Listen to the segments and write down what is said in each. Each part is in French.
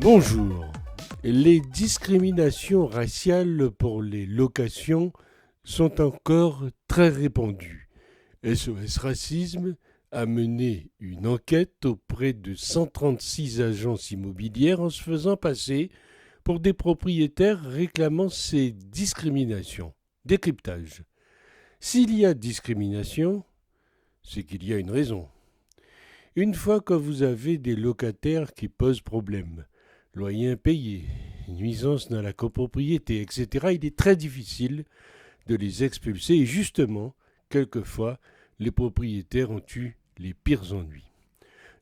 Bonjour. Les discriminations raciales pour les locations sont encore très répandues. SOS Racisme a mené une enquête auprès de 136 agences immobilières en se faisant passer pour des propriétaires réclamant ces discriminations. Décryptage. S'il y a discrimination, c'est qu'il y a une raison. Une fois que vous avez des locataires qui posent problème, loyer impayé, nuisance dans la copropriété, etc., il est très difficile de les expulser et justement, quelquefois, les propriétaires ont eu les pires ennuis.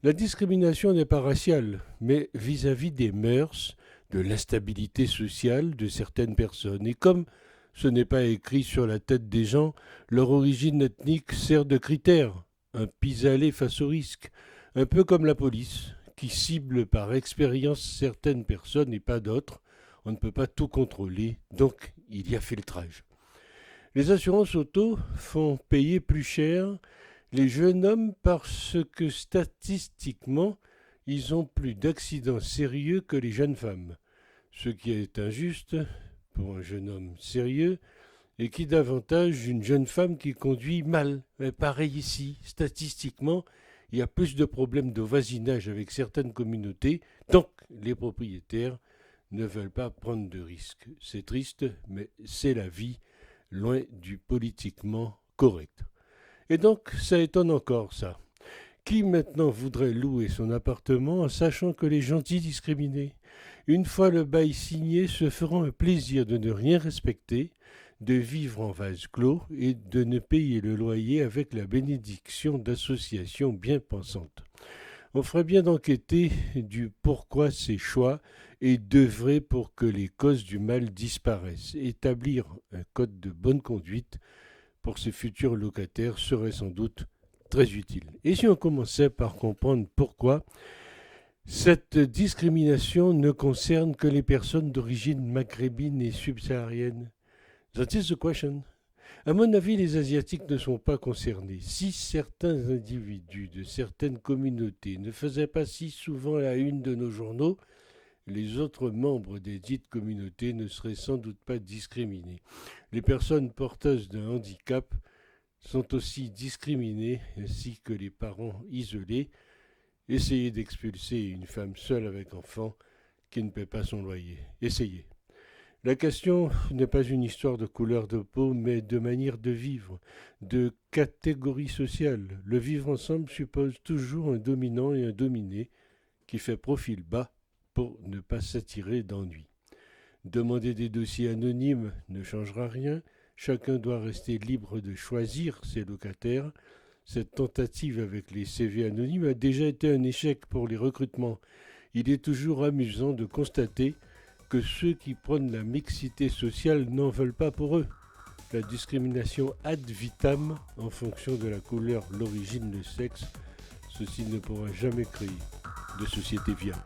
La discrimination n'est pas raciale, mais vis-à-vis des mœurs, de l'instabilité sociale de certaines personnes. Et comme ce n'est pas écrit sur la tête des gens, leur origine ethnique sert de critère, un pis-aller face au risque, un peu comme la police, qui cible par expérience certaines personnes et pas d'autres. On ne peut pas tout contrôler, donc il y a filtrage. Les assurances auto font payer plus cher les jeunes hommes parce que statistiquement, ils ont plus d'accidents sérieux que les jeunes femmes. Ce qui est injuste pour un jeune homme sérieux et qui davantage une jeune femme qui conduit mal. Mais pareil ici, statistiquement, il y a plus de problèmes de voisinage avec certaines communautés, donc les propriétaires ne veulent pas prendre de risques. C'est triste, mais c'est la vie, loin du politiquement correct. Et donc, ça étonne encore, ça. Qui maintenant voudrait louer son appartement en sachant que les gentils discriminés, une fois le bail signé, se feront un plaisir de ne rien respecter, de vivre en vase clos et de ne payer le loyer avec la bénédiction d'associations bien pensantes. On ferait bien d'enquêter du pourquoi ces choix et d'œuvrer pour que les causes du mal disparaissent. Établir un code de bonne conduite pour ces futurs locataires serait sans doute très utile. Et si on commençait par comprendre pourquoi cette discrimination ne concerne que les personnes d'origine maghrébine et subsaharienne? That is the question. À mon avis, les Asiatiques ne sont pas concernés. Si certains individus de certaines communautés ne faisaient pas si souvent la une de nos journaux, les autres membres des dites communautés ne seraient sans doute pas discriminés. Les personnes porteuses d'un handicap sont aussi discriminées, ainsi que les parents isolés. Essayez d'expulser une femme seule avec enfant qui ne paie pas son loyer. Essayez. La question n'est pas une histoire de couleur de peau, mais de manière de vivre, de catégorie sociale. Le vivre ensemble suppose toujours un dominant et un dominé qui fait profil bas pour ne pas s'attirer d'ennui. Demander des dossiers anonymes ne changera rien. Chacun doit rester libre de choisir ses locataires. Cette tentative avec les CV anonymes a déjà été un échec pour les recrutements. Il est toujours amusant de constater que ceux qui prônent la mixité sociale n'en veulent pas pour eux. La discrimination ad vitam en fonction de la couleur, l'origine, le sexe, ceci ne pourra jamais créer de société viable.